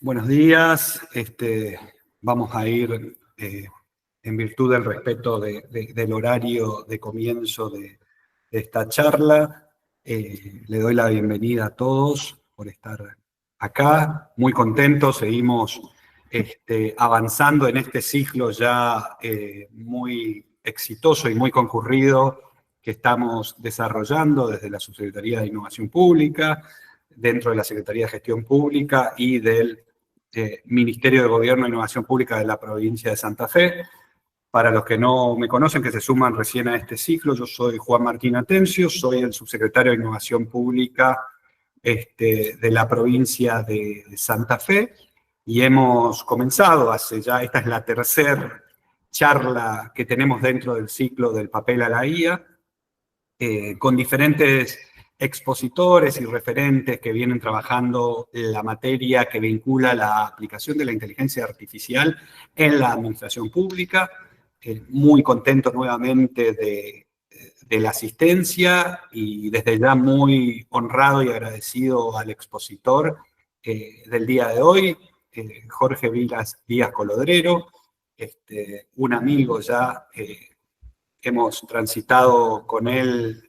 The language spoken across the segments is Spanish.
Buenos días. Vamos a ir, en virtud del respeto del horario de comienzo de esta charla. Le doy la bienvenida a todos por estar acá. Muy contentos, seguimos avanzando en este ciclo ya muy exitoso y muy concurrido que estamos desarrollando desde la Subsecretaría de Innovación Pública, dentro de la Secretaría de Gestión Pública y del Ministerio de Gobierno e Innovación Pública de la provincia de Santa Fe. Para los que no me conocen, que se suman recién a este ciclo, yo soy Juan Martín Atencio, soy el subsecretario de Innovación Pública de la provincia de Santa Fe, y hemos comenzado esta es la tercera charla que tenemos dentro del ciclo del papel a la IA, con diferentes expositores y referentes que vienen trabajando la materia que vincula la aplicación de la inteligencia artificial en la administración pública. Muy contento nuevamente de la asistencia y desde ya muy honrado y agradecido al expositor del día de hoy, Jorge Díaz Colodrero, un amigo ya. Hemos transitado con él,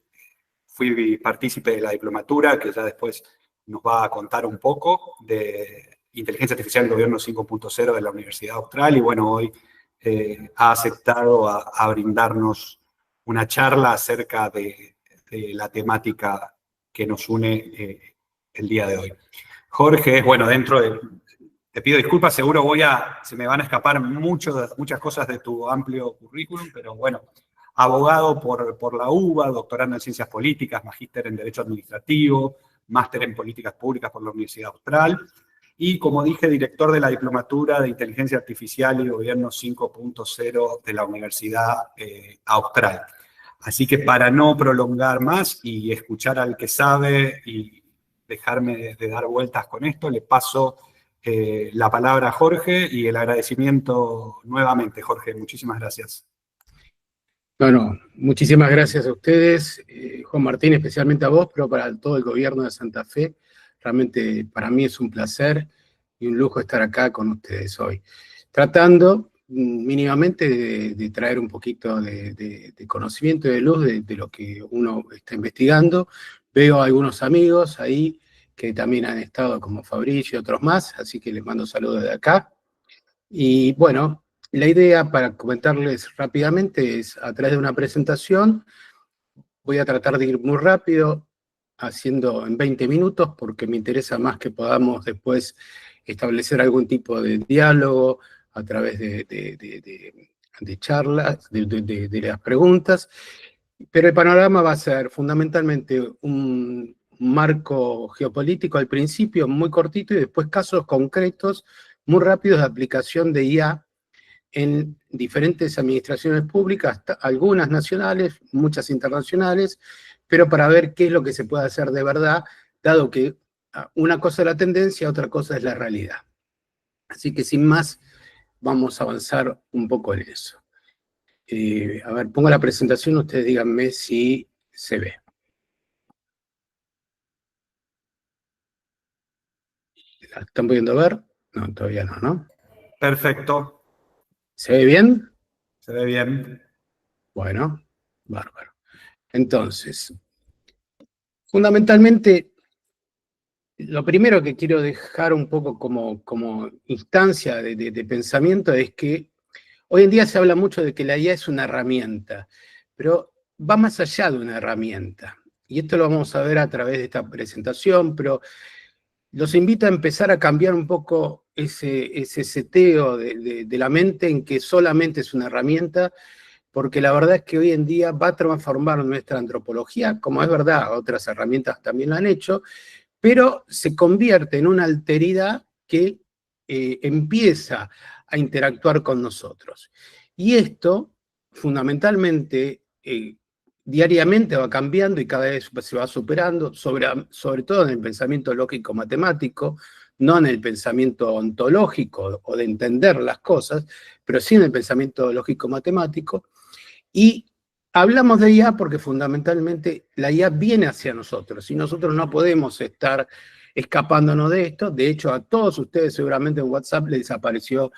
fui partícipe de la diplomatura, que ya después nos va a contar un poco, de Inteligencia Artificial y Gobierno 5.0 de la Universidad Austral, y bueno, hoy ha aceptado a brindarnos una charla acerca de la temática que nos une el día de hoy. Jorge, bueno, te pido disculpas, seguro se me van a escapar muchas cosas de tu amplio currículum, pero bueno, abogado por la UBA, doctorando en Ciencias Políticas, magíster en Derecho Administrativo, máster en Políticas Públicas por la Universidad Austral, y como dije, director de la Diplomatura de Inteligencia Artificial y Gobierno 5.0 de la Universidad Austral. Así que para no prolongar más y escuchar al que sabe y dejarme de dar vueltas con esto, le paso la palabra a Jorge y el agradecimiento nuevamente. Jorge, muchísimas gracias. Bueno, muchísimas gracias a ustedes, Juan Martín, especialmente a vos, pero para todo el gobierno de Santa Fe. Realmente para mí es un placer y un lujo estar acá con ustedes hoy, tratando mínimamente de traer un poquito de conocimiento y de luz de lo que uno está investigando. Veo a algunos amigos ahí que también han estado, como Fabricio y otros más, así que les mando saludos de acá. Y bueno, la idea, para comentarles rápidamente, es a través de una presentación. Voy a tratar de ir muy rápido, haciendo en 20 minutos, porque me interesa más que podamos después establecer algún tipo de diálogo a través de charlas, de las preguntas. Pero el panorama va a ser fundamentalmente un marco geopolítico al principio, muy cortito, y después casos concretos, muy rápidos de aplicación de IA en diferentes administraciones públicas, algunas nacionales, muchas internacionales, pero para ver qué es lo que se puede hacer de verdad, dado que una cosa es la tendencia, otra cosa es la realidad. Así que sin más, vamos a avanzar un poco en eso. A ver, pongo la presentación, ustedes díganme si se ve. ¿La están pudiendo ver? No, todavía no, ¿no? Perfecto. ¿Se ve bien? Se ve bien. Bueno, bárbaro. Entonces, fundamentalmente, lo primero que quiero dejar un poco como instancia de pensamiento es que hoy en día se habla mucho de que la IA es una herramienta, pero va más allá de una herramienta. Y esto lo vamos a ver a través de esta presentación, pero los invito a empezar a cambiar un poco ese seteo de la mente en que solamente es una herramienta, porque la verdad es que hoy en día va a transformar nuestra antropología, como es verdad, otras herramientas también lo han hecho, pero se convierte en una alteridad que empieza a interactuar con nosotros. Y esto, fundamentalmente, diariamente va cambiando y cada vez se va superando, sobre todo en el pensamiento lógico-matemático, no en el pensamiento ontológico o de entender las cosas, pero sí en el pensamiento lógico-matemático. Y hablamos de IA porque fundamentalmente la IA viene hacia nosotros y nosotros no podemos estar escapándonos de esto. De hecho, a todos ustedes seguramente en WhatsApp les apareció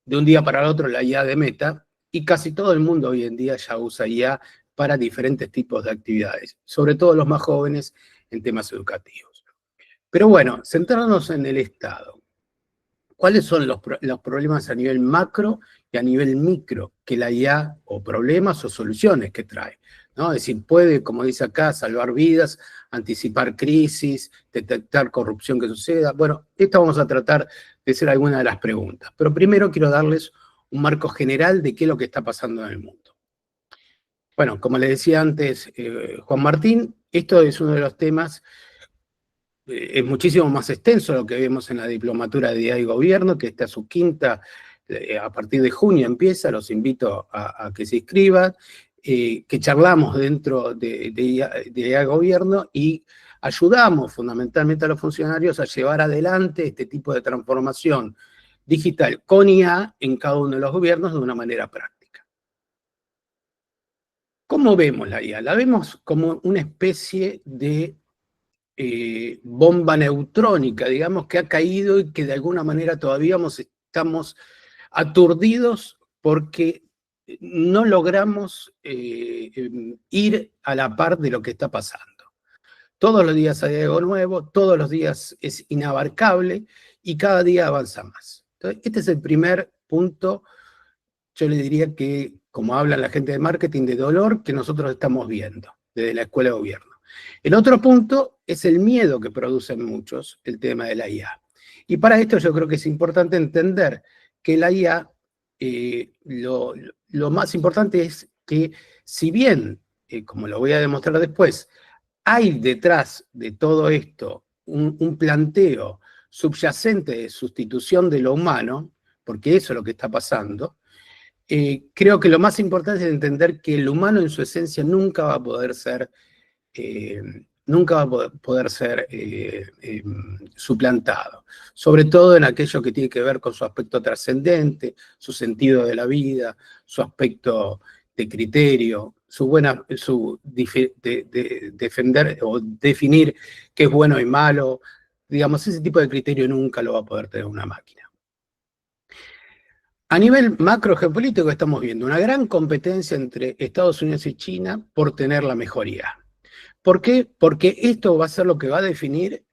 de un día para el otro la IA de Meta, y casi todo el mundo hoy en día ya usa IA para diferentes tipos de actividades, sobre todo los más jóvenes en temas educativos. Pero bueno, centrarnos en el Estado. ¿Cuáles son los problemas a nivel macro y a nivel micro que la IA, o problemas o soluciones que trae? ¿No? Es decir, puede, como dice acá, salvar vidas, anticipar crisis, detectar corrupción que suceda. Bueno, esto vamos a tratar de hacer algunas de las preguntas. Pero primero quiero darles un marco general de qué es lo que está pasando en el mundo. Bueno, como le decía antes Juan Martín, esto es uno de los temas, es muchísimo más extenso de lo que vemos en la diplomatura de IA y Gobierno, que está a su quinta, a partir de junio empieza, los invito a que se inscriban, que charlamos dentro de IA y Gobierno y ayudamos fundamentalmente a los funcionarios a llevar adelante este tipo de transformación digital con IA en cada uno de los gobiernos de una manera práctica. ¿Cómo vemos la IA? La vemos como una especie de bomba neutrónica, digamos, que ha caído y que de alguna manera todavía estamos aturdidos porque no logramos ir a la par de lo que está pasando. Todos los días hay algo nuevo, todos los días es inabarcable y cada día avanza más. Entonces, este es el primer punto, yo le diría que, como habla la gente de marketing, de dolor que nosotros estamos viendo desde la Escuela de Gobierno. El otro punto es el miedo que producen muchos, el tema de la IA. Y para esto yo creo que es importante entender que la IA, lo más importante es que si bien, como lo voy a demostrar después, hay detrás de todo esto un planteo subyacente de sustitución de lo humano, porque eso es lo que está pasando, creo que lo más importante es entender que el humano en su esencia nunca va a poder ser suplantado, sobre todo en aquello que tiene que ver con su aspecto trascendente, su sentido de la vida, su aspecto de criterio, defender o definir qué es bueno y malo. Digamos, ese tipo de criterio nunca lo va a poder tener una máquina. A nivel macro geopolítico estamos viendo una gran competencia entre Estados Unidos y China por tener la mejoría. ¿Por qué? Porque esto va a ser lo que va a definir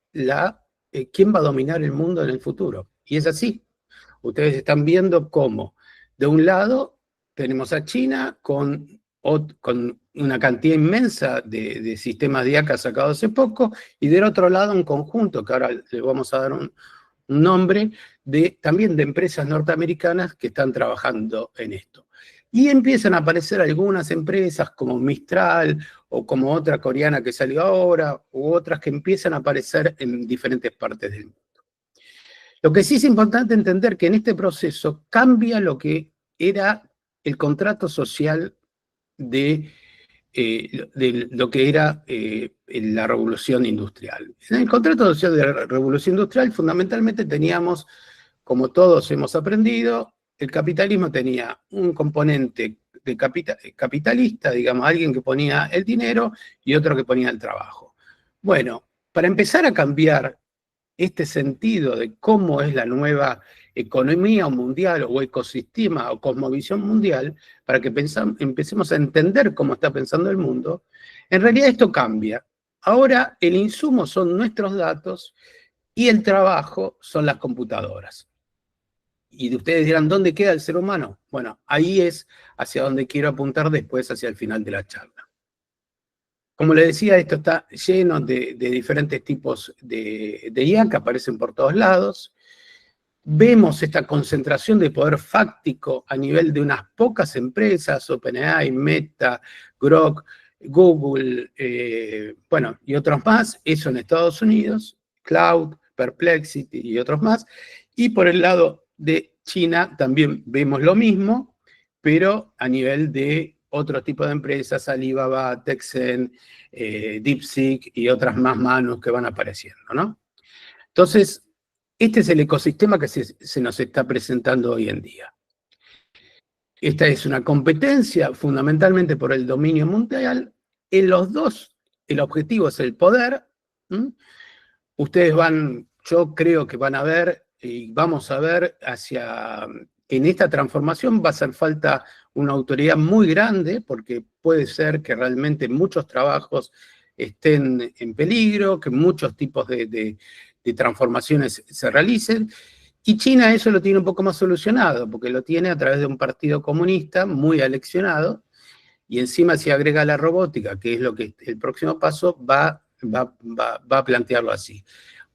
quién va a dominar el mundo en el futuro. Y es así. Ustedes están viendo cómo, de un lado, tenemos a China con una cantidad inmensa de sistemas de IA sacados hace poco, y del otro lado un conjunto, que ahora le vamos a dar un nombre, también de empresas norteamericanas que están trabajando en esto. Y empiezan a aparecer algunas empresas como Mistral o como otra coreana que salió ahora, u otras que empiezan a aparecer en diferentes partes del mundo. Lo que sí es importante entender que en este proceso cambia lo que era el contrato social de lo que era la revolución industrial. En el contrato social de la revolución industrial fundamentalmente teníamos, como todos hemos aprendido, el capitalismo tenía un componente capitalista, digamos, alguien que ponía el dinero y otro que ponía el trabajo. Bueno, para empezar a cambiar este sentido de cómo es la nueva economía mundial o ecosistema o cosmovisión mundial, para que empecemos a entender cómo está pensando el mundo, en realidad esto cambia. Ahora el insumo son nuestros datos y el trabajo son las computadoras. Y ustedes dirán, ¿dónde queda el ser humano? Bueno, ahí es hacia donde quiero apuntar después, hacia el final de la charla. Como les decía, esto está lleno de diferentes tipos de IA que aparecen por todos lados. Vemos esta concentración de poder fáctico a nivel de unas pocas empresas, OpenAI, Meta, Grok, Google, bueno, y otros más, eso en Estados Unidos, Cloud, Perplexity y otros más. Y por el lado de China también vemos lo mismo, pero a nivel de otro tipo de empresas, Alibaba, Tencent, DeepSeek y otras más manos que van apareciendo, ¿no? Entonces, este es el ecosistema que se nos está presentando hoy en día. Esta es una competencia fundamentalmente por el dominio mundial. En los dos, el objetivo es el poder, ustedes yo creo que van a ver y vamos a ver en esta transformación va a hacer falta una autoridad muy grande, porque puede ser que realmente muchos trabajos estén en peligro, que muchos tipos de transformaciones se realicen, y China eso lo tiene un poco más solucionado, porque lo tiene a través de un partido comunista muy aleccionado, y encima si agrega la robótica, que es lo que el próximo paso, va a plantearlo así.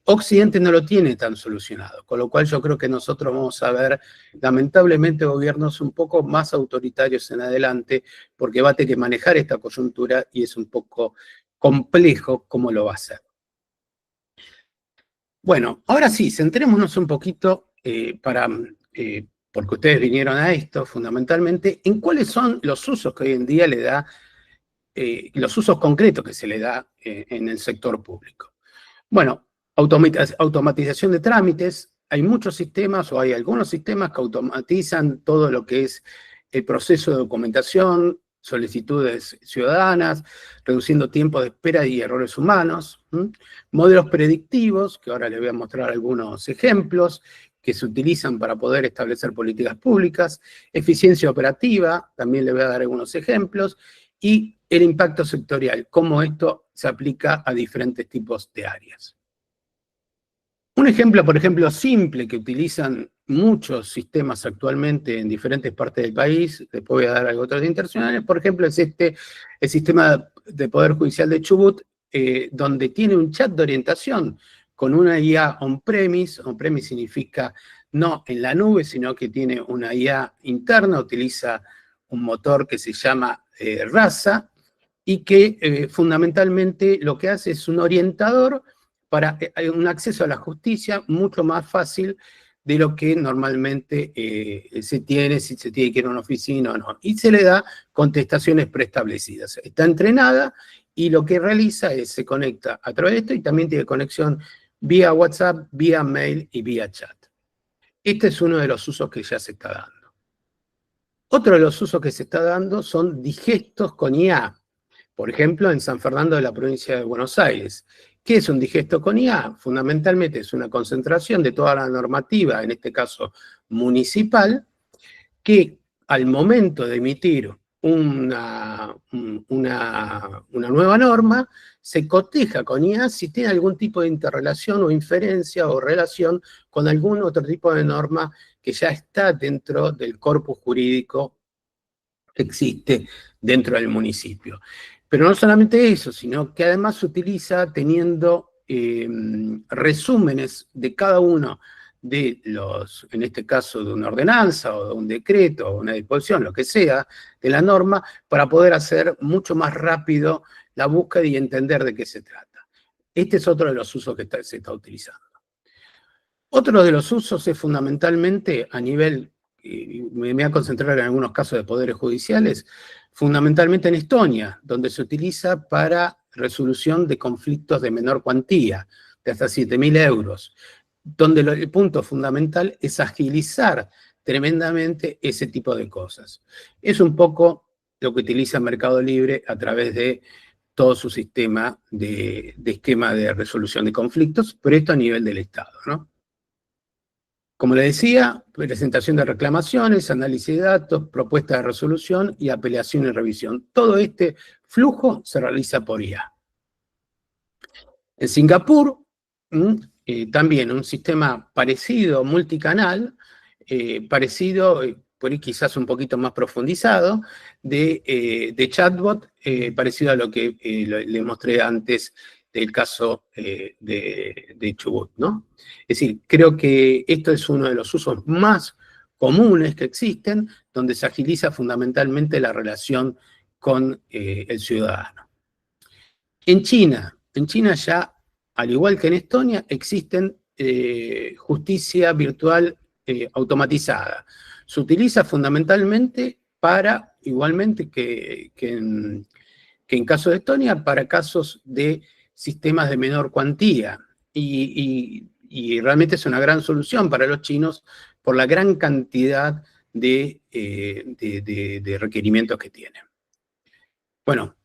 Occidente no lo tiene tan solucionado, con lo cual yo creo que nosotros vamos a ver, lamentablemente, gobiernos un poco más autoritarios en adelante, porque va a tener que manejar esta coyuntura y es un poco complejo cómo lo va a hacer. Bueno, ahora sí, centrémonos un poquito porque ustedes vinieron a esto fundamentalmente, en cuáles son los usos que hoy en día le da, los usos concretos que se le da en el sector público. Bueno, automatización de trámites. Hay muchos sistemas o hay algunos sistemas que automatizan todo lo que es el proceso de documentación, solicitudes ciudadanas, reduciendo tiempo de espera y errores humanos. Modelos predictivos, que ahora les voy a mostrar algunos ejemplos, que se utilizan para poder establecer políticas públicas. Eficiencia operativa, también les voy a dar algunos ejemplos. Y el impacto sectorial, cómo esto se aplica a diferentes tipos de áreas. Un ejemplo, por ejemplo, simple que utilizan muchos sistemas actualmente en diferentes partes del país, después voy a dar algo otros internacionales, por ejemplo, es el sistema de Poder Judicial de Chubut, donde tiene un chat de orientación con una IA on-premise. On-premise significa no en la nube, sino que tiene una IA interna, utiliza un motor que se llama RASA, y que fundamentalmente lo que hace es un orientador para un acceso a la justicia mucho más fácil de lo que normalmente se tiene, si se tiene que ir a una oficina o no. Y se le da contestaciones preestablecidas. Está entrenada y lo que realiza es, se conecta a través de esto y también tiene conexión vía WhatsApp, vía mail y vía chat. Este es uno de los usos que ya se está dando. Otro de los usos que se está dando son digestos con IA. Por ejemplo, en San Fernando de la provincia de Buenos Aires. ¿Qué es un digesto con IA? Fundamentalmente es una concentración de toda la normativa, en este caso municipal, que al momento de emitir una nueva norma, se coteja con IA si tiene algún tipo de interrelación o inferencia o relación con algún otro tipo de norma que ya está dentro del corpus jurídico que existe dentro del municipio. Pero no solamente eso, sino que además se utiliza teniendo resúmenes de cada uno de los, en este caso de una ordenanza o de un decreto o una disposición, lo que sea, de la norma, para poder hacer mucho más rápido la búsqueda y entender de qué se trata. Este es otro de los usos que se está utilizando. Otro de los usos es fundamentalmente a nivel, me voy a concentrar en algunos casos de poderes judiciales, fundamentalmente en Estonia, donde se utiliza para resolución de conflictos de menor cuantía, de hasta 7.000 euros, donde el punto fundamental es agilizar tremendamente ese tipo de cosas. Es un poco lo que utiliza Mercado Libre a través de todo su sistema de esquema de resolución de conflictos, pero esto a nivel del Estado, ¿no? Como le decía, presentación de reclamaciones, análisis de datos, propuesta de resolución y apelación y revisión. Todo este flujo se realiza por IA. En Singapur, también un sistema parecido, multicanal, parecido, por ahí quizás un poquito más profundizado, de chatbot, parecido a lo que le mostré antes del caso de Chubut, ¿no? Es decir, creo que esto es uno de los usos más comunes que existen, donde se agiliza fundamentalmente la relación con el ciudadano. En China ya, al igual que en Estonia, existen justicia virtual automatizada. Se utiliza fundamentalmente para, igualmente que en caso de Estonia, para casos de sistemas de menor cuantía. Y realmente es una gran solución para los chinos por la gran cantidad de requerimientos que tienen. Bueno,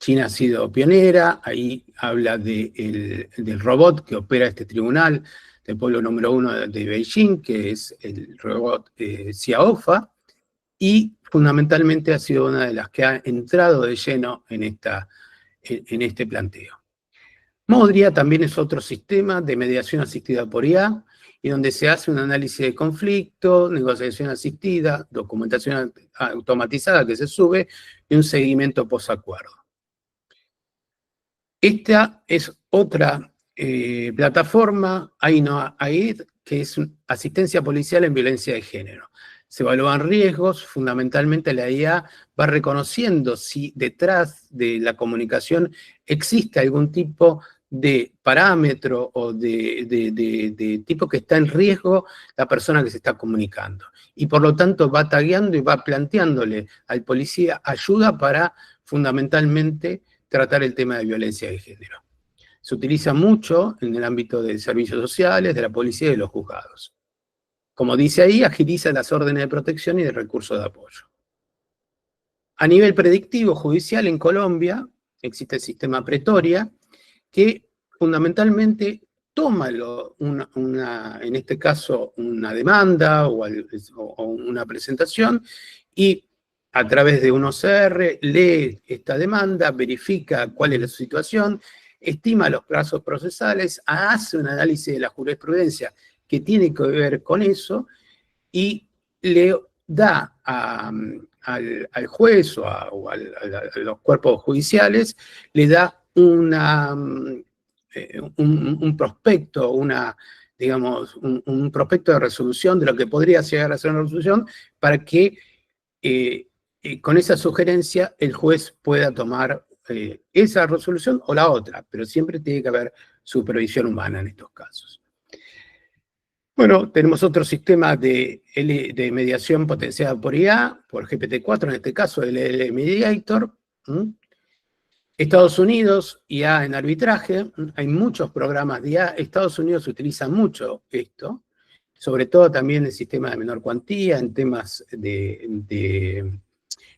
China ha sido pionera, ahí habla del robot que opera este tribunal, del pueblo número 1 de Beijing, que es el robot Xiaofa, y fundamentalmente ha sido una de las que ha entrado de lleno en este planteo. Modria también es otro sistema de mediación asistida por IA, y donde se hace un análisis de conflicto, negociación asistida, documentación automatizada que se sube, y un seguimiento post-acuerdo. Esta es otra plataforma, AID, que es asistencia policial en violencia de género. Se evalúan riesgos, fundamentalmente la IA va reconociendo si detrás de la comunicación existe algún tipo de parámetro o de tipo que está en riesgo la persona que se está comunicando. Y por lo tanto va tagueando y va planteándole al policía ayuda para fundamentalmente tratar el tema de violencia de género. Se utiliza mucho en el ámbito de servicios sociales, de la policía y de los juzgados. Como dice ahí, agiliza las órdenes de protección y de recursos de apoyo. A nivel predictivo judicial en Colombia existe el sistema Pretoria, que fundamentalmente toma en este caso una demanda o una presentación y a través de un OCR lee esta demanda, verifica cuál es la situación, estima los plazos procesales, hace un análisis de la jurisprudencia que tiene que ver con eso y le da al juez o a los cuerpos judiciales, le da un prospecto, digamos, un prospecto de resolución de lo que podría llegar a ser una resolución para que con esa sugerencia el juez pueda tomar esa resolución o la otra, pero siempre tiene que haber supervisión humana en estos casos. Bueno, tenemos otro sistema de mediación potenciada por IA, por GPT-4, en este caso el LL Mediator. Estados Unidos, IA en arbitraje, hay muchos programas de IA, Estados Unidos utiliza mucho esto, sobre todo también el sistema de menor cuantía, en temas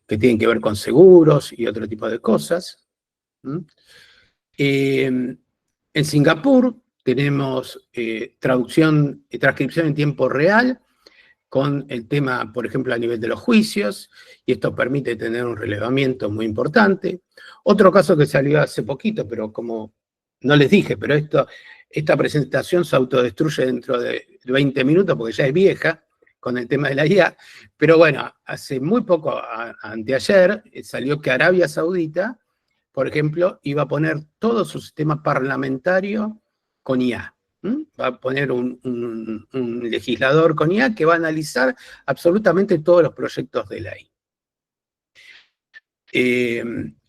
que tienen que ver con seguros y otro tipo de cosas. En Singapur tenemos transcripción en tiempo real, con el tema, por ejemplo, a nivel de los juicios, y esto permite tener un relevamiento muy importante. Otro caso que salió hace poquito, pero como no les dije, pero esta presentación se autodestruye dentro de 20 minutos porque ya es vieja con el tema de la IA, pero bueno, hace muy poco, anteayer, salió que Arabia Saudita, por ejemplo, iba a poner todo su sistema parlamentario con IA. Va a poner un legislador con IA que va a analizar absolutamente todos los proyectos de ley.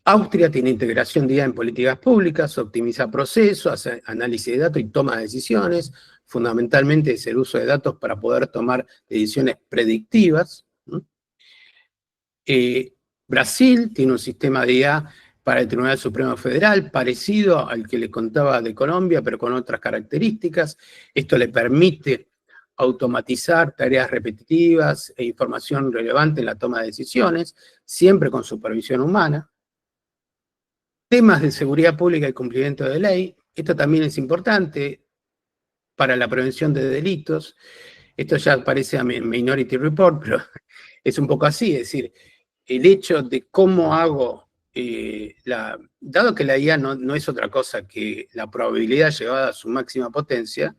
Austria tiene integración de IA en políticas públicas, optimiza procesos, hace análisis de datos y toma decisiones. Fundamentalmente es el uso de datos para poder tomar decisiones predictivas. Brasil tiene un sistema de IA para el Tribunal Supremo Federal, parecido al que le contaba de Colombia, pero con otras características. Esto le permite automatizar tareas repetitivas e información relevante en la toma de decisiones, siempre con supervisión humana. Temas de seguridad pública y cumplimiento de ley. Esto también es importante para la prevención de delitos. Esto ya parece a Minority Report, pero es un poco así, es decir, el hecho de cómo hago, dado que la IA no es otra cosa que la probabilidad llevada a su máxima potencia,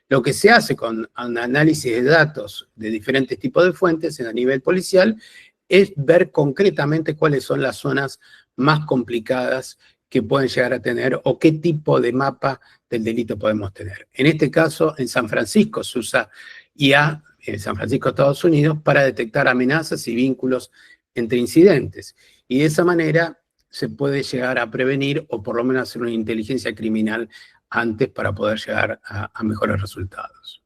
lo que se hace con un análisis de datos de diferentes tipos de fuentes a nivel policial es ver concretamente cuáles son las zonas más complicadas que pueden llegar a tener o qué tipo de mapa del delito podemos tener. En este caso, en San Francisco se usa IA, en San Francisco, Estados Unidos, para detectar amenazas y vínculos entre incidentes. Y de esa manera se puede llegar a prevenir o por lo menos hacer una inteligencia criminal antes para poder llegar a mejores resultados.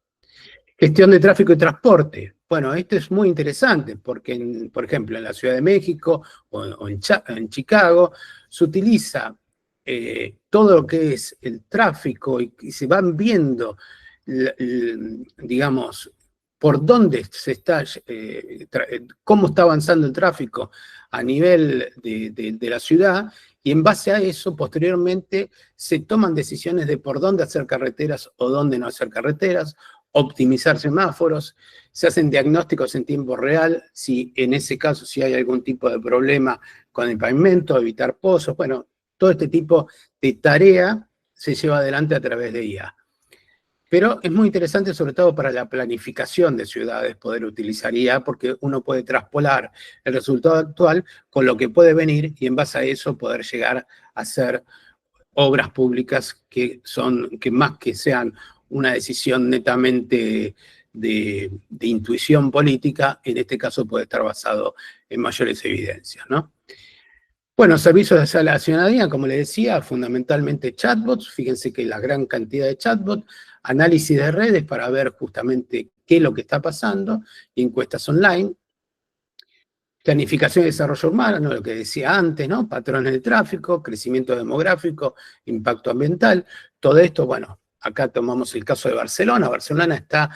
Gestión de tráfico y transporte. Bueno, esto es muy interesante porque, por ejemplo, en la Ciudad de México o en Chicago se utiliza todo lo que es el tráfico y se van viendo, digamos, por dónde se está, cómo está avanzando el tráfico a nivel de la ciudad, y en base a eso, posteriormente, se toman decisiones de por dónde hacer carreteras o dónde no hacer carreteras, optimizar semáforos, se hacen diagnósticos en tiempo real, si en ese caso, si hay algún tipo de problema con el pavimento, evitar pozos, bueno, todo este tipo de tarea se lleva adelante a través de IA. Pero es muy interesante, sobre todo para la planificación de ciudades, poder utilizar IA, porque uno puede traspolar el resultado actual con lo que puede venir y en base a eso poder llegar a hacer obras públicas que más que sean una decisión netamente de intuición política, en este caso puede estar basado en mayores evidencias, ¿no? Bueno, servicios a la ciudadanía, como les decía, fundamentalmente chatbots. Fíjense que la gran cantidad de chatbots, análisis de redes para ver justamente qué es lo que está pasando, encuestas online, planificación y desarrollo urbano, lo que decía antes, ¿no? Patrones de tráfico, crecimiento demográfico, impacto ambiental. Todo esto, bueno, acá tomamos el caso de Barcelona. Barcelona está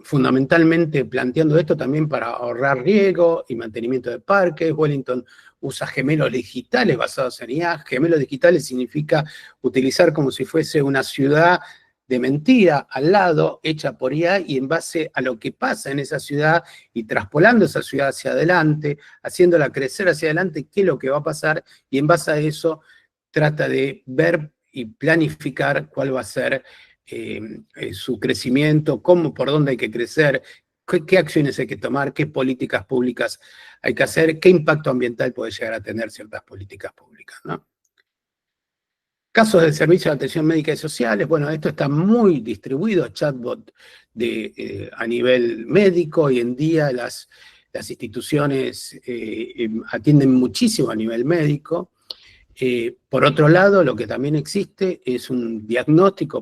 fundamentalmente planteando esto también para ahorrar riego y mantenimiento de parques. Wellington usa gemelos digitales basados en IA. Gemelos digitales significa utilizar como si fuese una ciudad de mentira al lado, hecha por IA, y en base a lo que pasa en esa ciudad y traspolando esa ciudad hacia adelante, haciéndola crecer hacia adelante, qué es lo que va a pasar, y en base a eso trata de ver y planificar cuál va a ser su crecimiento, por dónde hay que crecer, qué acciones hay que tomar, qué políticas públicas hay que hacer, qué impacto ambiental puede llegar a tener ciertas políticas públicas, ¿no? Casos de servicio de atención médica y sociales, bueno, esto está muy distribuido, chatbot a nivel médico. Hoy en día las instituciones atienden muchísimo a nivel médico. Por otro lado, lo que también existe es un diagnóstico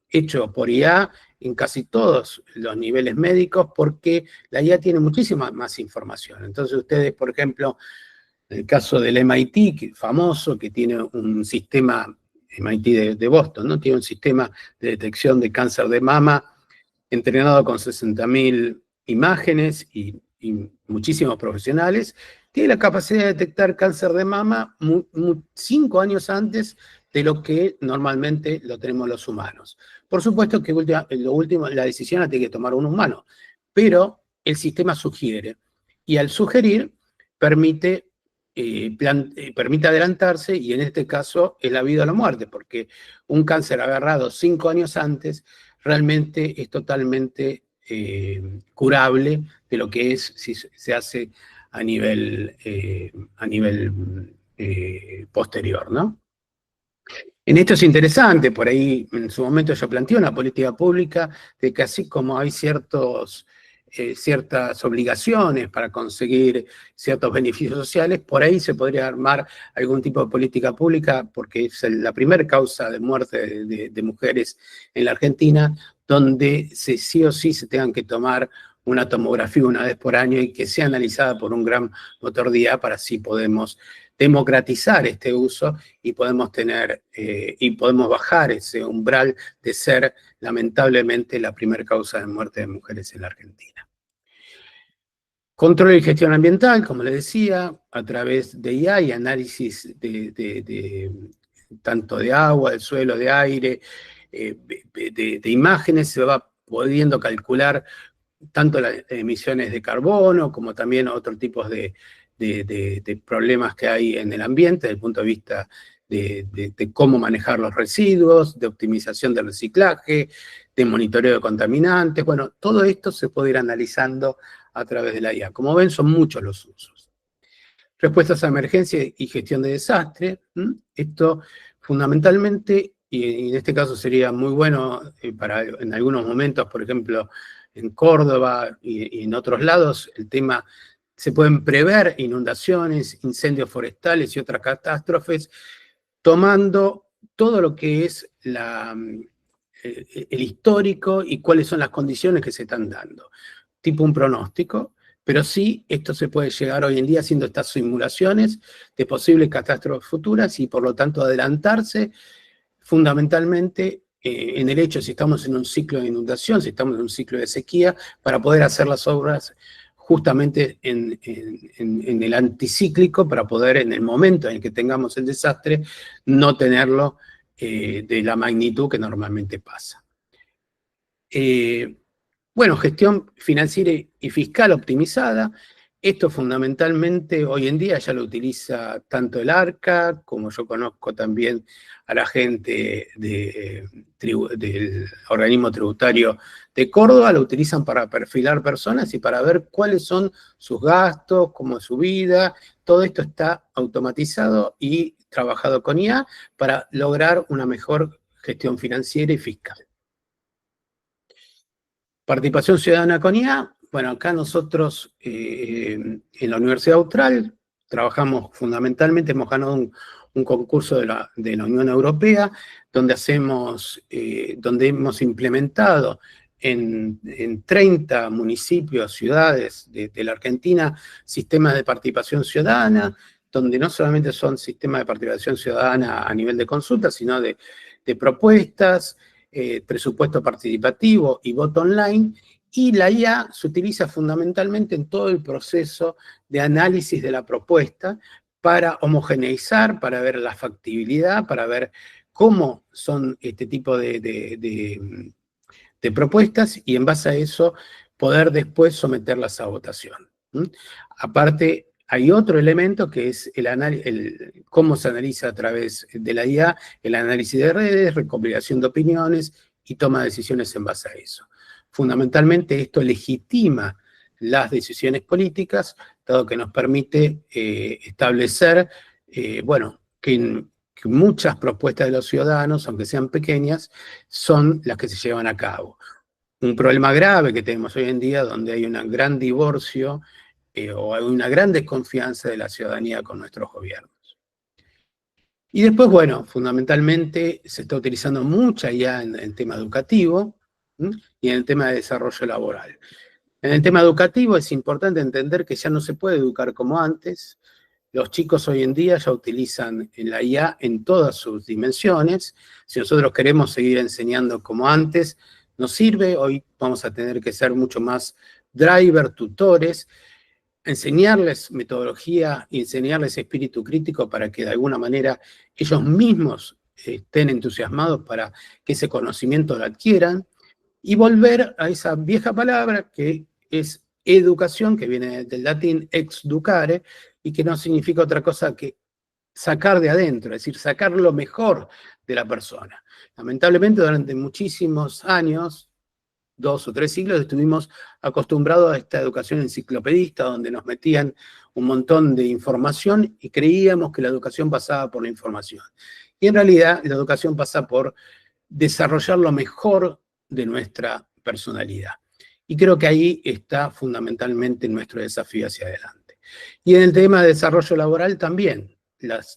hecho por IA en casi todos los niveles médicos, porque la IA tiene muchísima más información. Entonces ustedes, por ejemplo, en el caso del MIT, famoso, que tiene un sistema, MIT de Boston, ¿no? Tiene un sistema de detección de cáncer de mama entrenado con 60.000 imágenes y muchísimos profesionales. Tiene la capacidad de detectar cáncer de mama 5 años antes de lo que normalmente lo tenemos los humanos. Por supuesto que la decisión la tiene que tomar un humano, pero el sistema sugiere, y al sugerir permite adelantarse, y en este caso es la vida o la muerte, porque un cáncer agarrado 5 años antes realmente es totalmente curable de lo que es si se hace a nivel posterior, ¿no? En esto es interesante, por ahí en su momento yo planteé una política pública de que así como hay ciertas obligaciones para conseguir ciertos beneficios sociales, por ahí se podría armar algún tipo de política pública, porque es la primera causa de muerte de mujeres en la Argentina, donde sí o sí se tengan que tomar una tomografía una vez por año y que sea analizada por un gran motor de IA, para así podemos democratizar este uso y podemos bajar ese umbral de ser, lamentablemente, la primera causa de muerte de mujeres en la Argentina. Control y gestión ambiental, como les decía, a través de IA y análisis tanto de agua, del suelo, de aire, de imágenes, se va pudiendo calcular tanto las emisiones de carbono como también otros tipos de problemas que hay en el ambiente, desde el punto de vista de cómo manejar los residuos, de optimización del reciclaje, de monitoreo de contaminantes. Bueno, todo esto se puede ir analizando a través de la IA. Como ven, son muchos los usos. Respuestas a emergencia y gestión de desastre. Esto fundamentalmente, y en este caso sería muy bueno en algunos momentos, por ejemplo, en Córdoba y en otros lados, el tema, se pueden prever inundaciones, incendios forestales y otras catástrofes, tomando todo lo que es el histórico y cuáles son las condiciones que se están dando. Tipo un pronóstico, pero sí, esto se puede llegar hoy en día haciendo estas simulaciones de posibles catástrofes futuras y por lo tanto adelantarse fundamentalmente en el hecho si estamos en un ciclo de inundación, si estamos en un ciclo de sequía, para poder hacer las obras justamente en el anticíclico, para poder en el momento en el que tengamos el desastre, no tenerlo de la magnitud que normalmente pasa. Bueno, gestión financiera y fiscal optimizada. Esto fundamentalmente hoy en día ya lo utiliza tanto el ARCA, como yo conozco también a la gente del organismo tributario de Córdoba, lo utilizan para perfilar personas y para ver cuáles son sus gastos, cómo es su vida. Todo esto está automatizado y trabajado con IA para lograr una mejor gestión financiera y fiscal. Participación ciudadana con IA. Bueno, acá nosotros en la Universidad Austral trabajamos fundamentalmente, hemos ganado un concurso de la Unión Europea, donde donde hemos implementado en 30 municipios, ciudades de la Argentina, sistemas de participación ciudadana, donde no solamente son sistemas de participación ciudadana a nivel de consulta, sino de propuestas, presupuesto participativo y voto online, y la IA se utiliza fundamentalmente en todo el proceso de análisis de la propuesta para homogeneizar, para ver la factibilidad, para ver cómo son este tipo de propuestas y en base a eso poder después someterlas a votación. Aparte, hay otro elemento que es cómo se analiza a través de la IA, el análisis de redes, recopilación de opiniones y toma de decisiones en base a eso. Fundamentalmente esto legitima las decisiones políticas, dado que nos permite establecer, bueno, que muchas propuestas de los ciudadanos, aunque sean pequeñas, son las que se llevan a cabo. Un problema grave que tenemos hoy en día, donde hay un gran divorcio o hay una gran desconfianza de la ciudadanía con nuestros gobiernos. Y después, bueno, fundamentalmente se está utilizando mucha ya en el tema educativo y en el tema de desarrollo laboral. En el tema educativo es importante entender que ya no se puede educar como antes. Los chicos hoy en día ya utilizan la IA en todas sus dimensiones. Si nosotros queremos seguir enseñando como antes, no sirve. Hoy vamos a tener que ser mucho más driver, tutores, enseñarles metodología y enseñarles espíritu crítico para que de alguna manera ellos mismos estén entusiasmados para que ese conocimiento lo adquieran, y volver a esa vieja palabra que es educación, que viene del latín exducare, y que no significa otra cosa que sacar de adentro, es decir, sacar lo mejor de la persona. Lamentablemente durante muchísimos años, 2 o 3 siglos, estuvimos acostumbrados a esta educación enciclopedista, donde nos metían un montón de información y creíamos que la educación pasaba por la información. Y en realidad la educación pasa por desarrollar lo mejor de nuestra personalidad. Y creo que ahí está fundamentalmente nuestro desafío hacia adelante. Y en el tema de desarrollo laboral también,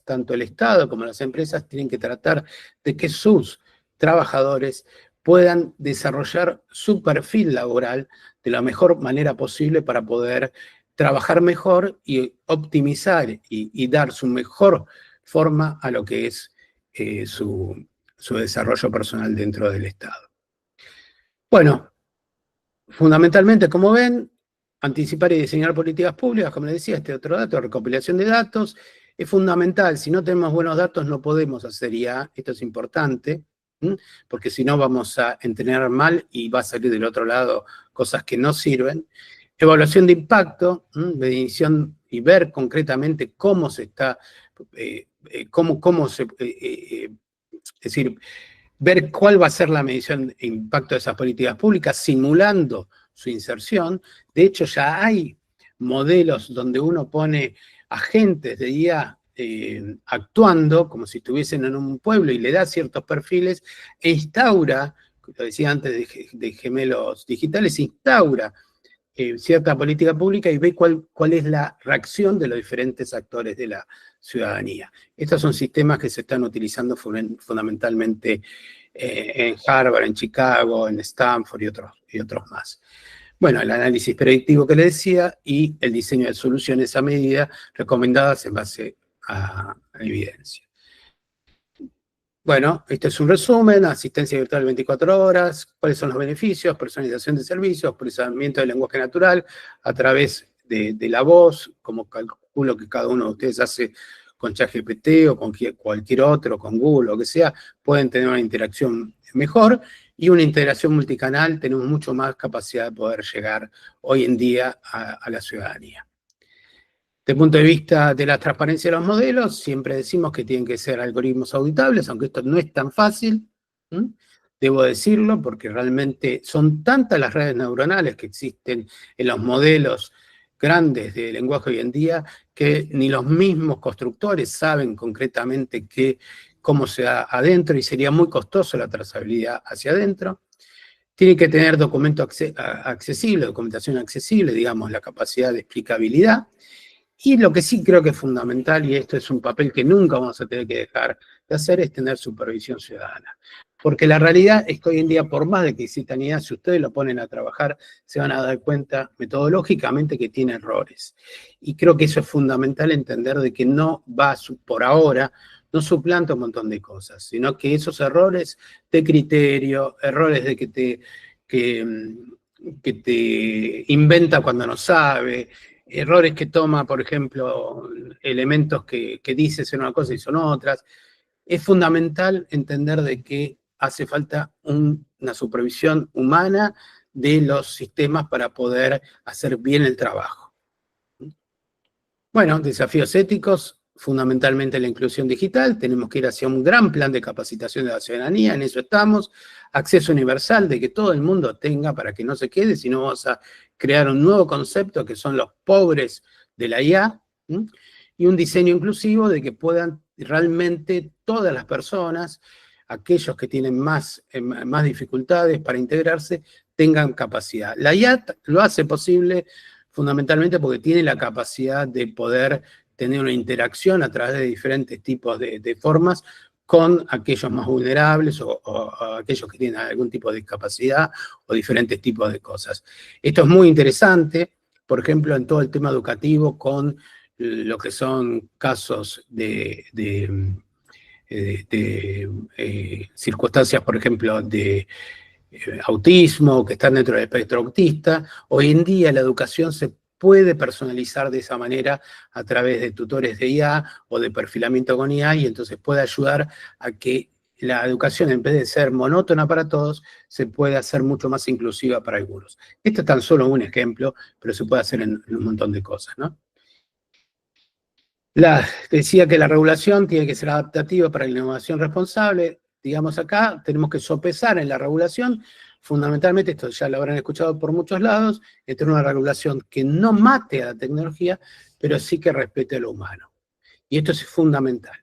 tanto el Estado como las empresas tienen que tratar de que sus trabajadores puedan desarrollar su perfil laboral de la mejor manera posible para poder trabajar mejor y optimizar y dar su mejor forma a lo que es su desarrollo personal dentro del Estado. Bueno, fundamentalmente, como ven, anticipar y diseñar políticas públicas, como les decía, este otro dato, recopilación de datos, es fundamental. Si no tenemos buenos datos no podemos hacer IA, esto es importante, porque si no vamos a entrenar mal y va a salir del otro lado cosas que no sirven. Evaluación de impacto, medición y ver concretamente cómo se está, es decir, ver cuál va a ser la medición de impacto de esas políticas públicas, simulando su inserción. De hecho, ya hay modelos donde uno pone agentes de IA actuando como si estuviesen en un pueblo y le da ciertos perfiles e instaura, lo decía antes de gemelos digitales, instaura cierta política pública y ve cuál es la reacción de los diferentes actores de la ciudadanía. Estos son sistemas que se están utilizando fundamentalmente en Harvard, en Chicago, en Stanford y otros más. Bueno, el análisis predictivo que le decía y el diseño de soluciones a medida recomendadas en base a evidencia. Bueno, este es un resumen: asistencia virtual 24 horas, cuáles son los beneficios, personalización de servicios, procesamiento del lenguaje natural a través de la voz, como calculo que cada uno de ustedes hace con ChatGPT o con cualquier otro, con Google, lo que sea, pueden tener una interacción mejor, y una integración multicanal. Tenemos mucho más capacidad de poder llegar hoy en día a la ciudadanía. Desde el punto de vista de la transparencia de los modelos, siempre decimos que tienen que ser algoritmos auditables, aunque esto no es tan fácil, debo decirlo, porque realmente son tantas las redes neuronales que existen en los modelos grandes de lenguaje hoy en día, que ni los mismos constructores saben concretamente cómo se da adentro, y sería muy costoso la trazabilidad hacia adentro. Tiene que tener documento accesible, documentación accesible, digamos, la capacidad de explicabilidad. Y lo que sí creo que es fundamental, y esto es un papel que nunca vamos a tener que dejar de hacer, es tener supervisión ciudadana. Porque la realidad es que hoy en día, por más de que existan ideas, si ustedes lo ponen a trabajar, se van a dar cuenta metodológicamente que tiene errores. Y creo que eso es fundamental, entender de que no va, por ahora, no suplanta un montón de cosas, sino que esos errores de criterio, errores de que te inventa cuando no sabe, errores que toma, por ejemplo, elementos que dice ser una cosa y son otras. Es fundamental entender de que hace falta una supervisión humana de los sistemas para poder hacer bien el trabajo. Bueno, desafíos éticos, fundamentalmente la inclusión digital. Tenemos que ir hacia un gran plan de capacitación de la ciudadanía, en eso estamos. Acceso universal, de que todo el mundo tenga, para que no se quede, sino vamos a crear un nuevo concepto que son los pobres de la IA, y un diseño inclusivo de que puedan realmente todas las personas, aquellos que tienen más dificultades para integrarse, tengan capacidad. La IA lo hace posible fundamentalmente porque tiene la capacidad de poder tener una interacción a través de diferentes tipos de formas con aquellos más vulnerables o aquellos que tienen algún tipo de discapacidad o diferentes tipos de cosas. Esto es muy interesante, por ejemplo, en todo el tema educativo, con lo que son casos de circunstancias, por ejemplo, de autismo, que están dentro del espectro autista. Hoy en día la educación se puede personalizar de esa manera a través de tutores de IA o de perfilamiento con IA, y entonces puede ayudar a que la educación, en vez de ser monótona para todos, se puede hacer mucho más inclusiva para algunos. Este es tan solo un ejemplo, pero se puede hacer en un montón de cosas, ¿no? Decía que la regulación tiene que ser adaptativa para la innovación responsable. Digamos, acá tenemos que sopesar en la regulación, fundamentalmente, esto ya lo habrán escuchado por muchos lados, entre una regulación que no mate a la tecnología, pero sí que respete a lo humano. Y esto es fundamental.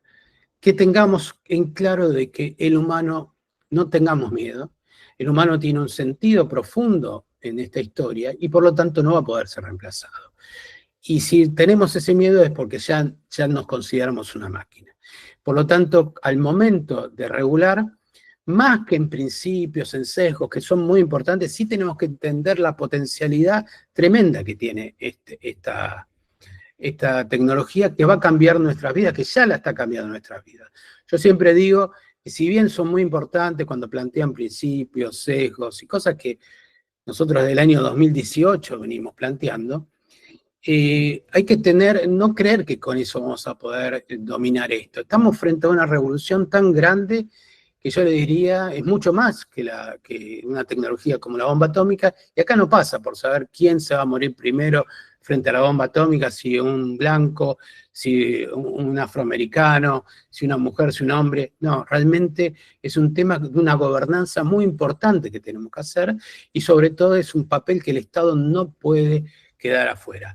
Que tengamos en claro de que el humano, no tengamos miedo, el humano tiene un sentido profundo en esta historia y por lo tanto no va a poder ser reemplazado. Y si tenemos ese miedo es porque ya nos consideramos una máquina. Por lo tanto, al momento de regular, más que en principios, en sesgos, que son muy importantes, sí tenemos que entender la potencialidad tremenda que tiene esta tecnología, que va a cambiar nuestras vidas, que ya la está cambiando nuestras vidas. Yo siempre digo que si bien son muy importantes cuando plantean principios, sesgos y cosas que nosotros desde el año 2018 venimos planteando, hay que no creer que con eso vamos a poder dominar esto. Estamos frente a una revolución tan grande que yo le diría es mucho más que una tecnología como la bomba atómica, y acá no pasa por saber quién se va a morir primero frente a la bomba atómica, si un blanco, si un afroamericano, si una mujer, si un hombre. No, realmente es un tema de una gobernanza muy importante que tenemos que hacer, y sobre todo es un papel que el Estado no puede quedar afuera.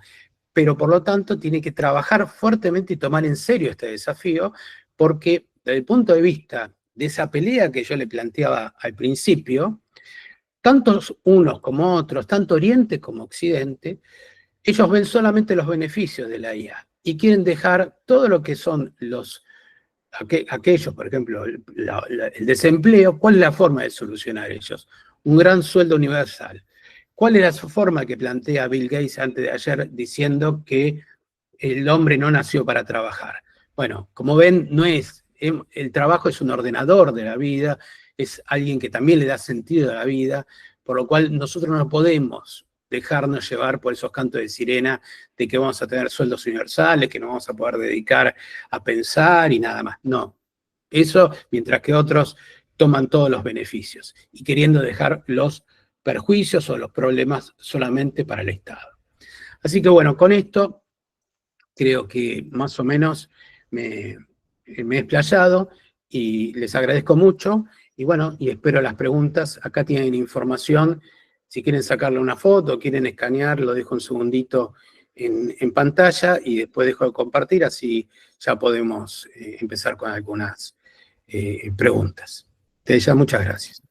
Pero por lo tanto tiene que trabajar fuertemente y tomar en serio este desafío, porque desde el punto de vista de esa pelea que yo le planteaba al principio, tantos unos como otros, tanto Oriente como Occidente, ellos ven solamente los beneficios de la IA y quieren dejar todo lo que son aquellos, por ejemplo, el desempleo. ¿Cuál es la forma de solucionar ellos? Un gran sueldo universal. ¿Cuál es la forma que plantea Bill Gates antes de ayer, diciendo que el hombre no nació para trabajar? Bueno, como ven, no es el trabajo es un ordenador de la vida, es alguien que también le da sentido a la vida, por lo cual nosotros no podemos dejarnos llevar por esos cantos de sirena de que vamos a tener sueldos universales, que nos vamos a poder dedicar a pensar y nada más. No. Eso mientras que otros toman todos los beneficios y queriendo dejar los perjuicios o los problemas solamente para el Estado. Así que bueno, con esto creo que más o menos me he explayado y les agradezco mucho y bueno, y espero las preguntas. Acá tienen información, si quieren sacarle una foto, quieren escanear, lo dejo un segundito en pantalla y después dejo de compartir, así ya podemos empezar con algunas preguntas. Te deseo muchas gracias.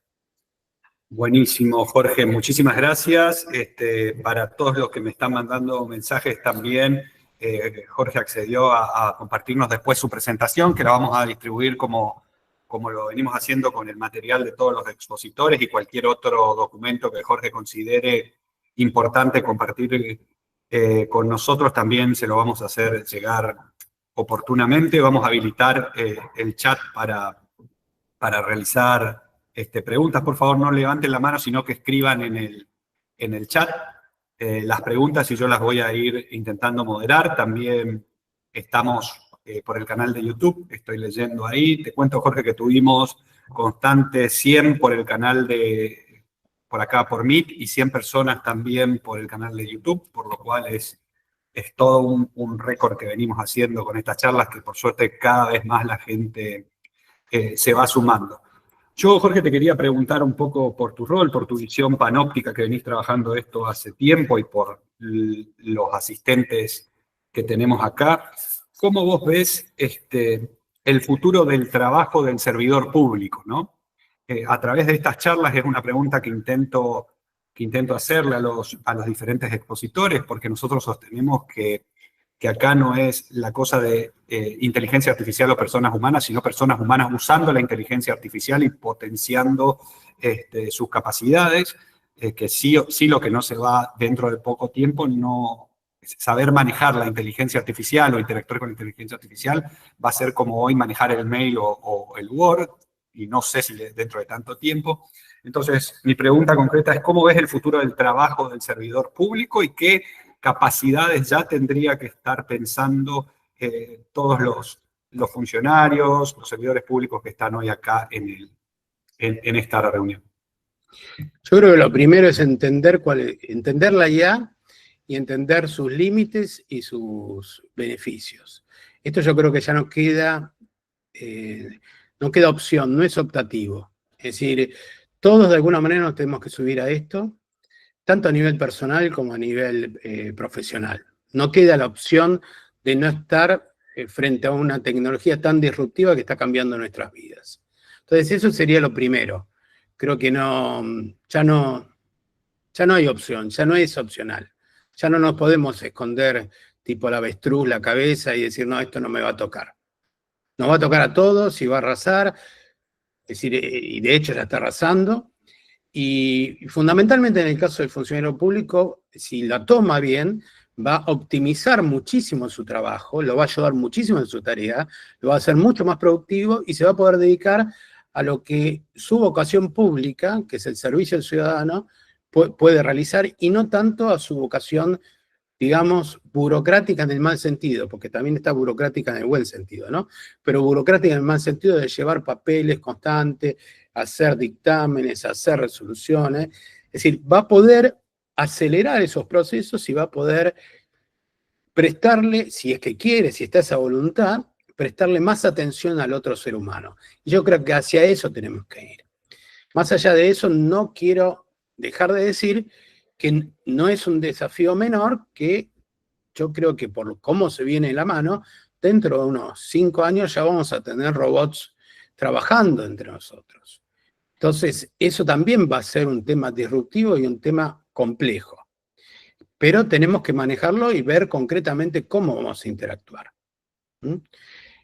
Buenísimo, Jorge, muchísimas gracias. Para todos los que me están mandando mensajes también, Jorge accedió a compartirnos después su presentación, que la vamos a distribuir como lo venimos haciendo con el material de todos los expositores y cualquier otro documento que Jorge considere importante compartir con nosotros, también se lo vamos a hacer llegar oportunamente. Vamos a habilitar el chat para realizar preguntas. Por favor, no levanten la mano, sino que escriban en el chat las preguntas y yo las voy a ir intentando moderar. También estamos por el canal de YouTube, estoy leyendo ahí. Te cuento, Jorge, que tuvimos constantes 100 por el canal por acá por Meet y 100 personas también por el canal de YouTube, por lo cual es todo un récord que venimos haciendo con estas charlas, que por suerte cada vez más la gente se va sumando. Yo, Jorge, te quería preguntar un poco por tu rol, por tu visión panóptica, que venís trabajando esto hace tiempo y por los asistentes que tenemos acá. ¿Cómo vos ves el futuro del trabajo del servidor público, ¿no? A través de estas charlas es una pregunta que intento hacerle a los diferentes expositores, porque nosotros sostenemos que acá no es la cosa de inteligencia artificial o personas humanas, sino personas humanas usando la inteligencia artificial y potenciando sus capacidades, que sí lo que no se va dentro de poco tiempo, no saber manejar la inteligencia artificial o interactuar con la inteligencia artificial va a ser como hoy manejar el mail o el Word, y no sé si dentro de tanto tiempo. Entonces, mi pregunta concreta es: ¿cómo ves el futuro del trabajo del servidor público y qué capacidades ya tendría que estar pensando todos los funcionarios, los servidores públicos que están hoy acá en esta reunión? Yo creo que lo primero es entender la IA y entender sus límites y sus beneficios. Esto yo creo que ya no queda opción, no es optativo. Es decir, todos de alguna manera nos tenemos que subir a esto, tanto a nivel personal como a nivel profesional. No queda la opción de no estar frente a una tecnología tan disruptiva que está cambiando nuestras vidas. Entonces, eso sería lo primero. Creo que ya no hay opción, ya no es opcional. Ya no nos podemos esconder tipo el avestruz la cabeza y decir, no, esto no me va a tocar. Nos va a tocar a todos y va a arrasar, es decir, y de hecho ya está arrasando. Y fundamentalmente en el caso del funcionario público, si la toma bien, va a optimizar muchísimo su trabajo, lo va a ayudar muchísimo en su tarea, lo va a hacer mucho más productivo y se va a poder dedicar a lo que su vocación pública, que es el servicio al ciudadano, puede realizar, y no tanto a su vocación, digamos, burocrática en el mal sentido, porque también está burocrática en el buen sentido, ¿no? Pero burocrática en el mal sentido de llevar papeles constantes, hacer dictámenes, hacer resoluciones. Es decir, va a poder acelerar esos procesos y va a poder prestarle, si es que quiere, si está esa voluntad, prestarle más atención al otro ser humano. Y yo creo que hacia eso tenemos que ir. Más allá de eso, no quiero dejar de decir que no es un desafío menor, que yo creo que por cómo se viene la mano, dentro de unos 5 años ya vamos a tener robots trabajando entre nosotros. Entonces, eso también va a ser un tema disruptivo y un tema complejo. Pero tenemos que manejarlo y ver concretamente cómo vamos a interactuar.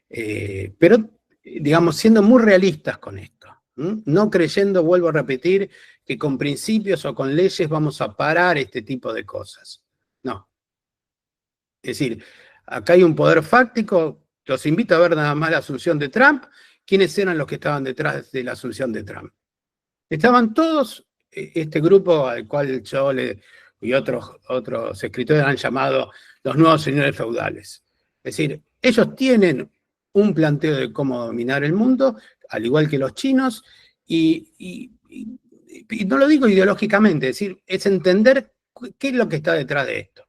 Pero, digamos, siendo muy realistas con esto. No creyendo, vuelvo a repetir, que con principios o con leyes vamos a parar este tipo de cosas. No. Es decir, acá hay un poder fáctico Los invito a ver nada más la asunción de Trump. ¿Quiénes eran los que estaban detrás de la asunción de Trump? Estaban todos, este grupo al cual yo y otros escritores han llamado los nuevos señores feudales. Es decir, ellos tienen un planteo de cómo dominar el mundo, al igual que los chinos, y no lo digo ideológicamente, es decir, es entender qué es lo que está detrás de esto,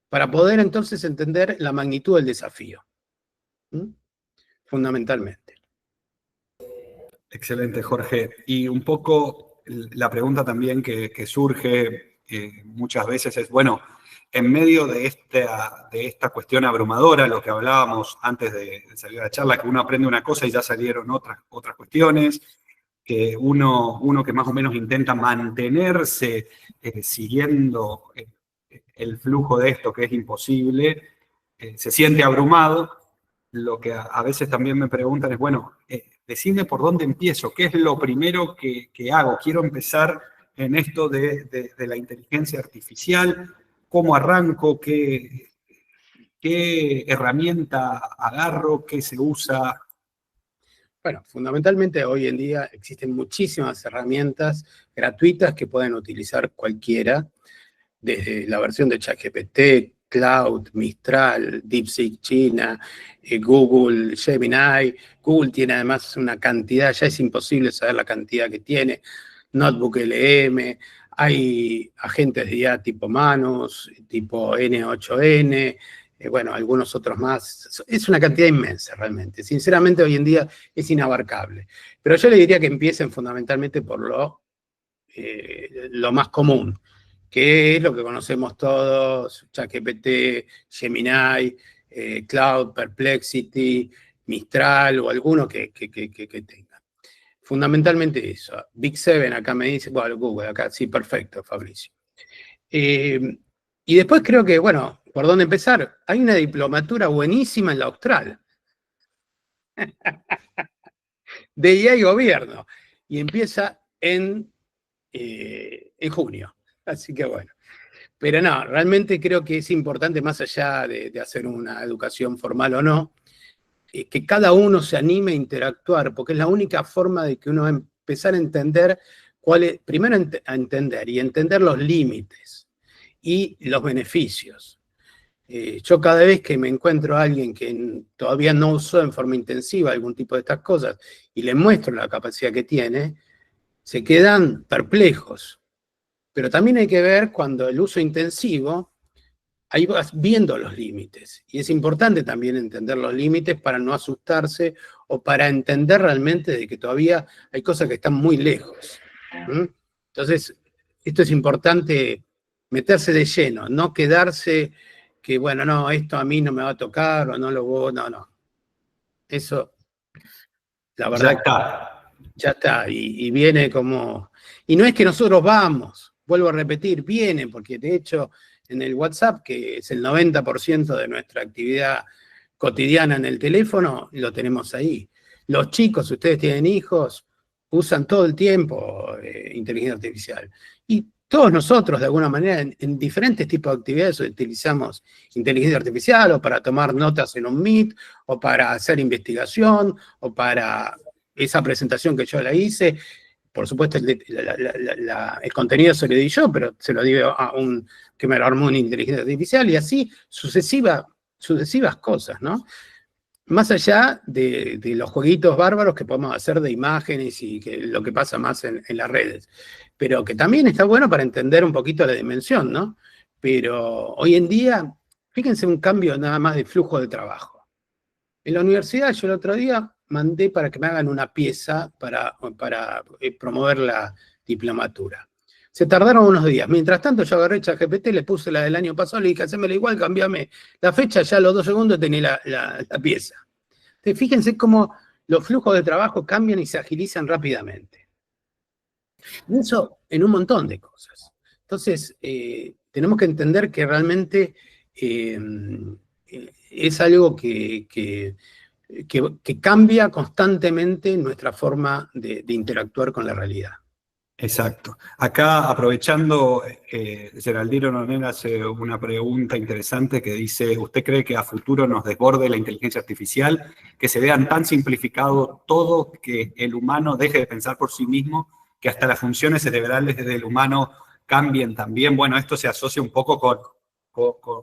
para poder entonces entender la magnitud del desafío. Fundamentalmente. Excelente, Jorge. Y un poco la pregunta también que surge muchas veces es, bueno, en medio de esta cuestión abrumadora, lo que hablábamos antes de salir a la charla, que uno aprende una cosa y ya salieron otras cuestiones, que uno que más o menos intenta mantenerse siguiendo el flujo de esto, que es imposible, se siente abrumado. Lo que a veces también me preguntan es, bueno, decime por dónde empiezo, qué es lo primero que hago. Quiero empezar en esto de la inteligencia artificial, cómo arranco, qué herramienta agarro, qué se usa. Bueno, fundamentalmente hoy en día existen muchísimas herramientas gratuitas que pueden utilizar cualquiera, desde la versión de ChatGPT, Cloud, Mistral, DeepSeek China, Google, Gemini. Google tiene además una cantidad, ya es imposible saber la cantidad que tiene. Notebook LM, hay agentes de IA tipo Manus, tipo N8N, bueno, algunos otros más. Es una cantidad inmensa realmente. Sinceramente hoy en día es inabarcable. Pero yo le diría que empiecen fundamentalmente por lo más común, que es lo que conocemos todos: ChatGPT, Gemini, Cloud, Perplexity, Mistral o alguno que tenga. Fundamentalmente eso. Big Seven acá me dice, bueno, Google acá, sí, perfecto, Fabricio. Y después creo que, bueno, ¿por dónde empezar? Hay una diplomatura buenísima en la Austral de IA y gobierno, y empieza en junio. Así que bueno. Pero no, realmente creo que es importante, más allá de hacer una educación formal o no, que cada uno se anime a interactuar, porque es la única forma de que uno va a empezar a entender primero a entender y entender los límites y los beneficios. Yo cada vez que me encuentro a alguien que todavía no usó en forma intensiva algún tipo de estas cosas y le muestro la capacidad que tiene, se quedan perplejos. Pero también hay que ver cuando el uso intensivo, ahí vas viendo los límites. Y es importante también entender los límites para no asustarse o para entender realmente de que todavía hay cosas que están muy lejos. Entonces, esto es importante, meterse de lleno, no quedarse que, bueno, no, esto a mí no me va a tocar o no lo voy, no. Eso, la verdad, Ya está. Ya está, y viene como... Y no es que nosotros vamos, vuelvo a repetir, viene, porque de hecho en el WhatsApp, que es el 90% de nuestra actividad cotidiana en el teléfono, lo tenemos ahí. Los chicos, si ustedes tienen hijos, usan todo el tiempo inteligencia artificial. Y todos nosotros, de alguna manera, en diferentes tipos de actividades utilizamos inteligencia artificial, o para tomar notas en un Meet, o para hacer investigación, o para esa presentación que yo la hice. Por supuesto, el contenido se lo di yo, pero se lo di a que me lo armó una inteligencia artificial, y así sucesivas cosas, ¿no? Más allá de los jueguitos bárbaros que podemos hacer de imágenes y lo que pasa más en las redes, pero que también está bueno para entender un poquito la dimensión, ¿no? Pero hoy en día, fíjense un cambio nada más de flujo de trabajo. En la universidad, yo el otro día mandé para que me hagan una pieza para promover la diplomatura. Se tardaron unos días. Mientras tanto, yo agarré ChatGPT, le puse la del año pasado, le dije, hacémela igual, cambiame la fecha, ya a los 2 segundos tenía la pieza. Entonces, fíjense cómo los flujos de trabajo cambian y se agilizan rápidamente. Y eso en un montón de cosas. Entonces, tenemos que entender que realmente es algo que cambia constantemente nuestra forma de interactuar con la realidad. Exacto. Acá, aprovechando, Geraldino Nonel hace una pregunta interesante que dice, ¿usted cree que a futuro nos desborde la inteligencia artificial, que se vean tan simplificado todo que el humano deje de pensar por sí mismo, que hasta las funciones cerebrales del humano cambien también? Bueno, esto se asocia un poco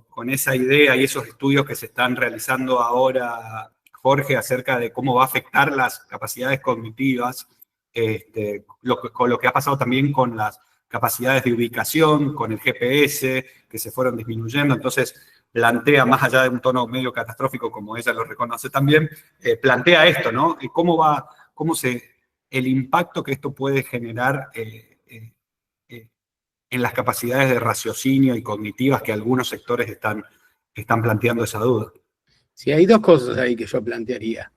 con esa idea y esos estudios que se están realizando ahora, Jorge, acerca de cómo va a afectar las capacidades cognitivas. Con lo que ha pasado también con las capacidades de ubicación, con el GPS, que se fueron disminuyendo. Entonces, plantea, más allá de un tono medio catastrófico, como ella lo reconoce también, plantea esto, ¿no? Y el impacto que esto puede generar en las capacidades de raciocinio y cognitivas que algunos sectores están planteando esa duda. Sí, hay dos cosas ahí que yo plantearía.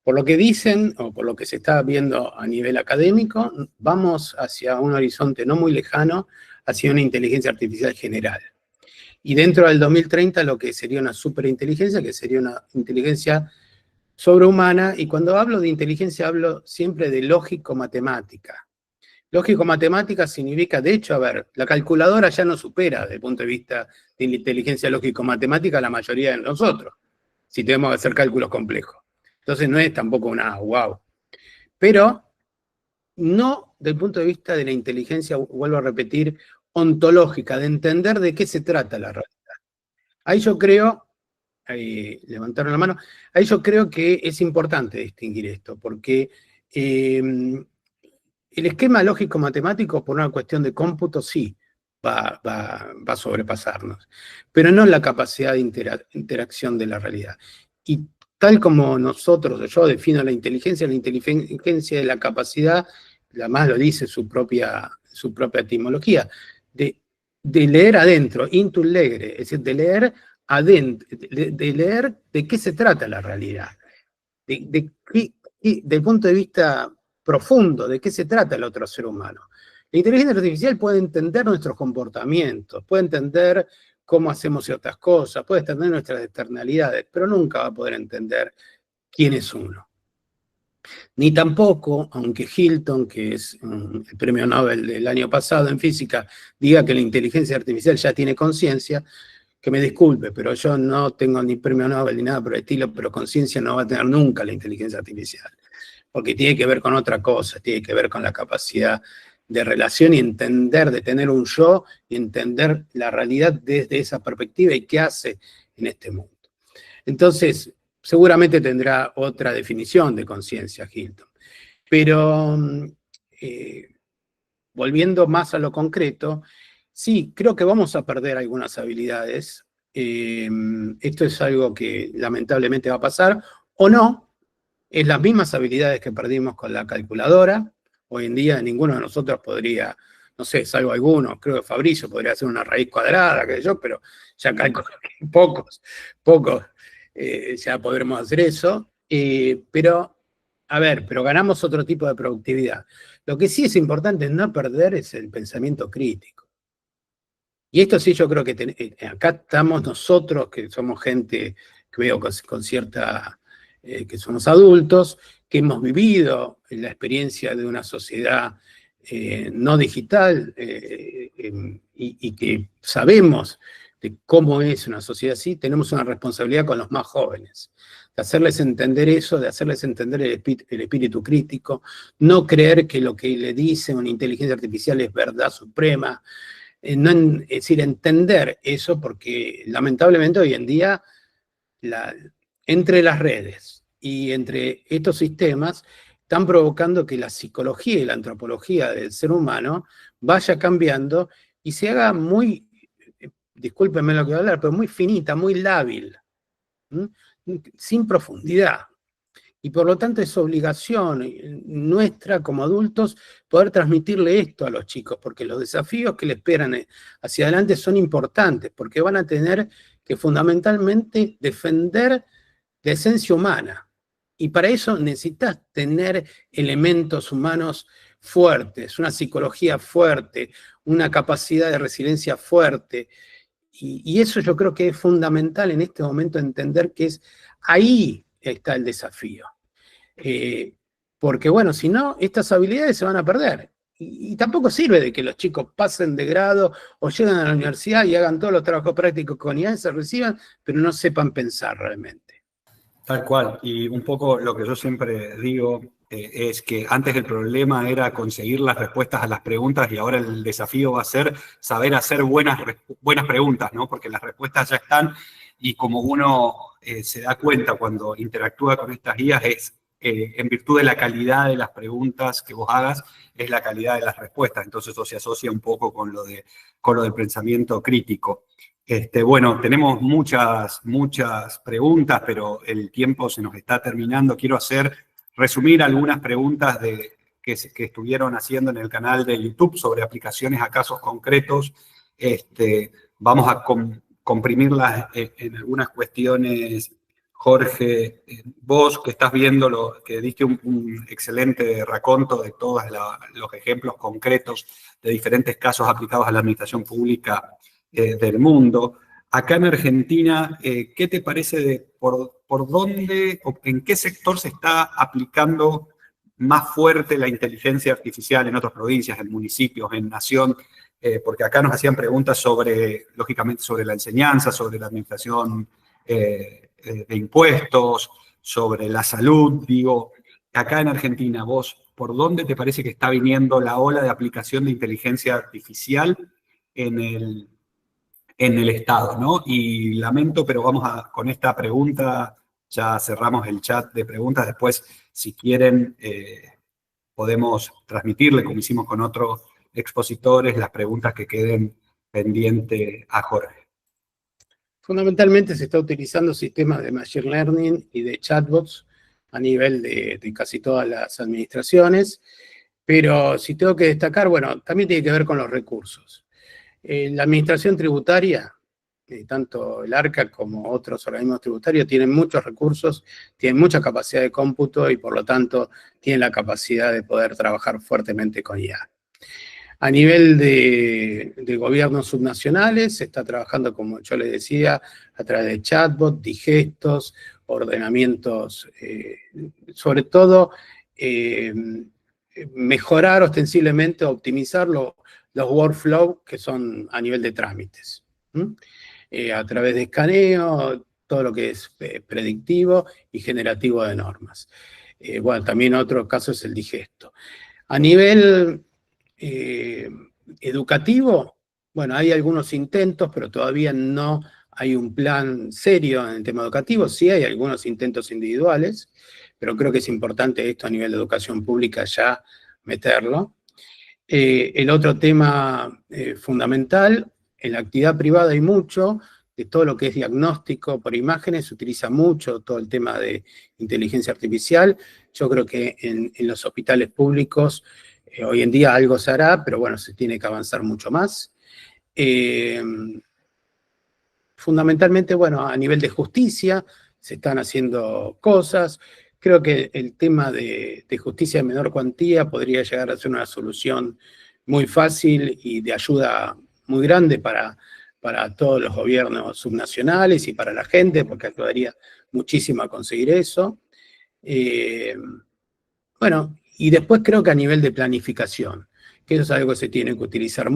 Por lo que dicen, o por lo que se está viendo a nivel académico, vamos hacia un horizonte no muy lejano, hacia una inteligencia artificial general. Y dentro del 2030 lo que sería una superinteligencia, que sería una inteligencia sobrehumana, y cuando hablo de inteligencia hablo siempre de lógico-matemática. Lógico-matemática significa, de hecho, a ver, la calculadora ya no supera, desde el punto de vista de la inteligencia lógico-matemática, la mayoría de nosotros, si tenemos que hacer cálculos complejos. Entonces no es tampoco una wow. Pero no del punto de vista de la inteligencia, vuelvo a repetir, ontológica, de entender de qué se trata la realidad. Ahí yo creo, ahí levantaron la mano, ahí yo creo que es importante distinguir esto, porque el esquema lógico-matemático, por una cuestión de cómputo, sí, va a sobrepasarnos, pero no la capacidad de interacción de la realidad. Y tal como yo defino la inteligencia de la capacidad, la más lo dice su propia etimología, de leer adentro, intul legere, es decir, de leer adentro, de leer de qué se trata la realidad, del punto de vista profundo, de qué se trata el otro ser humano. La inteligencia artificial puede entender nuestros comportamientos, puede entender cómo hacemos ciertas cosas, puede entender nuestras externalidades, pero nunca va a poder entender quién es uno. Ni tampoco, aunque Hilton, que es el premio Nobel del año pasado en física, diga que la inteligencia artificial ya tiene conciencia, que me disculpe, pero yo no tengo ni premio Nobel ni nada por el estilo, pero conciencia no va a tener nunca la inteligencia artificial, porque tiene que ver con otra cosa, tiene que ver con la capacidad de relación y entender, de tener un yo y entender la realidad desde esa perspectiva y qué hace en este mundo. Entonces, seguramente tendrá otra definición de conciencia Hilton. Pero, volviendo más a lo concreto, sí, creo que vamos a perder algunas habilidades. Esto es algo que lamentablemente va a pasar, o no, es las mismas habilidades que perdimos con la calculadora. Hoy en día ninguno de nosotros podría, no sé, salvo algunos, creo que Fabricio podría hacer una raíz cuadrada, qué sé yo, pero ya calculo que pocos ya podremos hacer eso. Pero ganamos otro tipo de productividad. Lo que sí es importante no perder es el pensamiento crítico. Y esto sí yo creo que acá estamos nosotros, que somos gente que veo con cierta, que somos adultos, que hemos vivido la experiencia de una sociedad no digital y que sabemos de cómo es una sociedad así, tenemos una responsabilidad con los más jóvenes, de hacerles entender eso, de hacerles entender el espíritu crítico, no creer que lo que le dice una inteligencia artificial es verdad suprema, es decir, entender eso, porque lamentablemente hoy en día entre las redes y entre estos sistemas están provocando que la psicología y la antropología del ser humano vaya cambiando y se haga muy, discúlpenme lo que voy a hablar, pero muy finita, muy lábil, sin profundidad. Y por lo tanto es obligación nuestra como adultos poder transmitirle esto a los chicos, porque los desafíos que le esperan hacia adelante son importantes, porque van a tener que fundamentalmente defender la esencia humana. Y para eso necesitas tener elementos humanos fuertes, una psicología fuerte, una capacidad de resiliencia fuerte. Y eso yo creo que es fundamental en este momento entender que ahí está el desafío. Porque bueno, si no, estas habilidades se van a perder. y tampoco sirve de que los chicos pasen de grado o lleguen a la universidad y hagan todos los trabajos prácticos con IA, se reciban, pero no sepan pensar realmente. Tal cual, y un poco lo que yo siempre digo es que antes el problema era conseguir las respuestas a las preguntas y ahora el desafío va a ser saber hacer buenas preguntas, ¿no? Porque las respuestas ya están y como uno se da cuenta cuando interactúa con estas guías es en virtud de la calidad de las preguntas que vos hagas, es la calidad de las respuestas. Entonces eso se asocia un poco con lo del pensamiento crítico. Bueno, tenemos muchas preguntas, pero el tiempo se nos está terminando. Quiero resumir algunas preguntas que estuvieron haciendo en el canal de YouTube sobre aplicaciones a casos concretos. Vamos a comprimirlas en algunas cuestiones. Jorge, vos que estás viendo, que diste un excelente raconto de todos los ejemplos concretos de diferentes casos aplicados a la administración pública del mundo. Acá en Argentina, ¿qué te parece de por dónde o en qué sector se está aplicando más fuerte la inteligencia artificial en otras provincias, en municipios, en nación? Porque acá nos hacían preguntas lógicamente, sobre la enseñanza, sobre la administración de impuestos, sobre la salud. Digo, acá en Argentina, vos, ¿por dónde te parece que está viniendo la ola de aplicación de inteligencia artificial en el Estado, ¿no? Y lamento, pero con esta pregunta, ya cerramos el chat de preguntas. Después, si quieren, podemos transmitirle, como hicimos con otros expositores, las preguntas que queden pendientes a Jorge. Fundamentalmente se está utilizando sistemas de Machine Learning y de chatbots a nivel de casi todas las administraciones, pero si tengo que destacar, bueno, también tiene que ver con los recursos. La administración tributaria, tanto el ARCA como otros organismos tributarios, tienen muchos recursos, tienen mucha capacidad de cómputo y por lo tanto tienen la capacidad de poder trabajar fuertemente con IA. A nivel de gobiernos subnacionales, se está trabajando, como yo les decía, a través de chatbots, digestos, ordenamientos, sobre todo mejorar ostensiblemente, optimizar los workflows que son a nivel de trámites. A través de escaneo, todo lo que es predictivo y generativo de normas. Bueno, también otro caso es el digesto. A nivel educativo, bueno, hay algunos intentos, pero todavía no hay un plan serio en el tema educativo. Sí hay algunos intentos individuales, pero creo que es importante esto a nivel de educación pública ya meterlo. El otro tema fundamental, en la actividad privada hay mucho, de todo lo que es diagnóstico por imágenes, se utiliza mucho todo el tema de inteligencia artificial. Yo creo que en los hospitales públicos hoy en día algo se hará, pero bueno, se tiene que avanzar mucho más. Fundamentalmente, bueno, a nivel de justicia se están haciendo cosas. Creo que el tema de justicia de menor cuantía podría llegar a ser una solución muy fácil y de ayuda muy grande para todos los gobiernos subnacionales y para la gente, porque ayudaría muchísimo a conseguir eso. Bueno, y después creo que a nivel de planificación, que eso es algo que se tiene que utilizar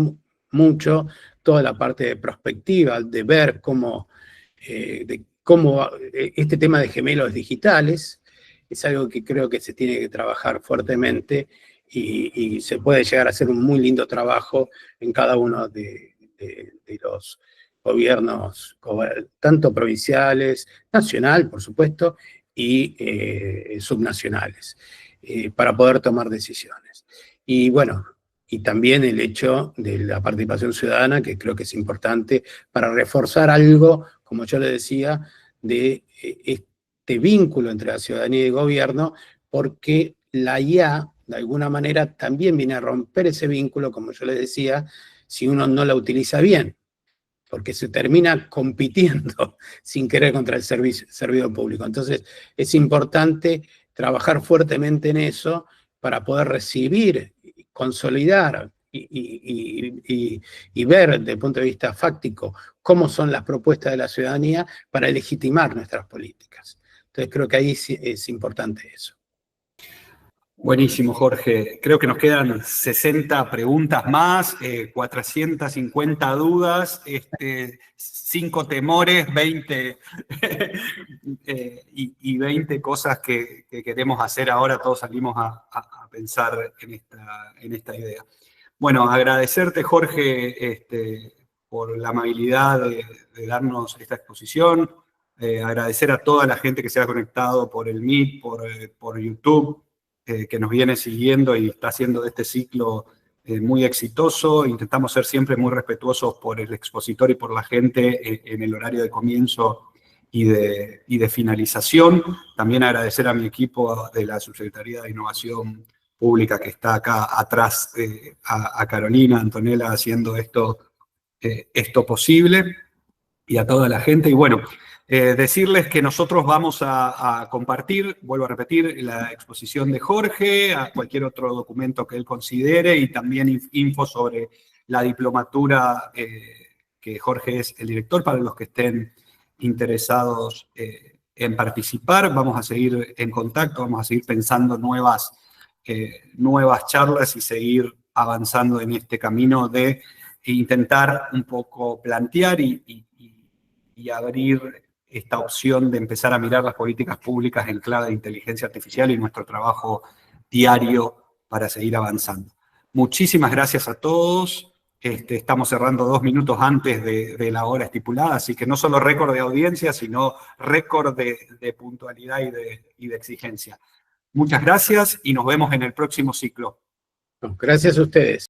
mucho, toda la parte de prospectiva, de ver cómo este tema de gemelos digitales es algo que creo que se tiene que trabajar fuertemente y se puede llegar a hacer un muy lindo trabajo en cada uno de los gobiernos, tanto provinciales, nacional, por supuesto, y subnacionales, para poder tomar decisiones. Y bueno, y también el hecho de la participación ciudadana, que creo que es importante para reforzar algo, como yo le decía, de este vínculo entre la ciudadanía y el gobierno, porque la IA, de alguna manera, también viene a romper ese vínculo, como yo le decía, si uno no la utiliza bien, porque se termina compitiendo sin querer contra el servidor público. Entonces, es importante trabajar fuertemente en eso para poder recibir, consolidar y ver desde el punto de vista fáctico cómo son las propuestas de la ciudadanía para legitimar nuestras políticas. Entonces, creo que ahí es importante eso. Buenísimo, Jorge. Creo que nos quedan 60 preguntas más, 450 dudas, 5 temores, 20 y 20 cosas que queremos hacer ahora. Todos salimos a pensar en esta idea. Bueno, agradecerte, Jorge, por la amabilidad de darnos esta exposición. Agradecer a toda la gente que se ha conectado por el Meet, por YouTube, que nos viene siguiendo y está haciendo de este ciclo muy exitoso. Intentamos ser siempre muy respetuosos por el expositor y por la gente en el horario de comienzo y de finalización. También agradecer a mi equipo de la Subsecretaría de Innovación Pública que está acá atrás, a Carolina, a Antonella, haciendo esto posible, y a toda la gente. Y bueno, decirles que nosotros vamos a compartir, vuelvo a repetir, la exposición de Jorge, a cualquier otro documento que él considere, y también info sobre la diplomatura, que Jorge es el director, para los que estén interesados en participar. Vamos a seguir en contacto, vamos a seguir pensando nuevas charlas y seguir avanzando en este camino de intentar un poco plantear y abrir esta opción de empezar a mirar las políticas públicas en clave de inteligencia artificial y nuestro trabajo diario para seguir avanzando. Muchísimas gracias a todos. Estamos cerrando 2 minutos antes de la hora estipulada, así que no solo récord de audiencia, sino récord de puntualidad y de exigencia. Muchas gracias y nos vemos en el próximo ciclo. Gracias a ustedes.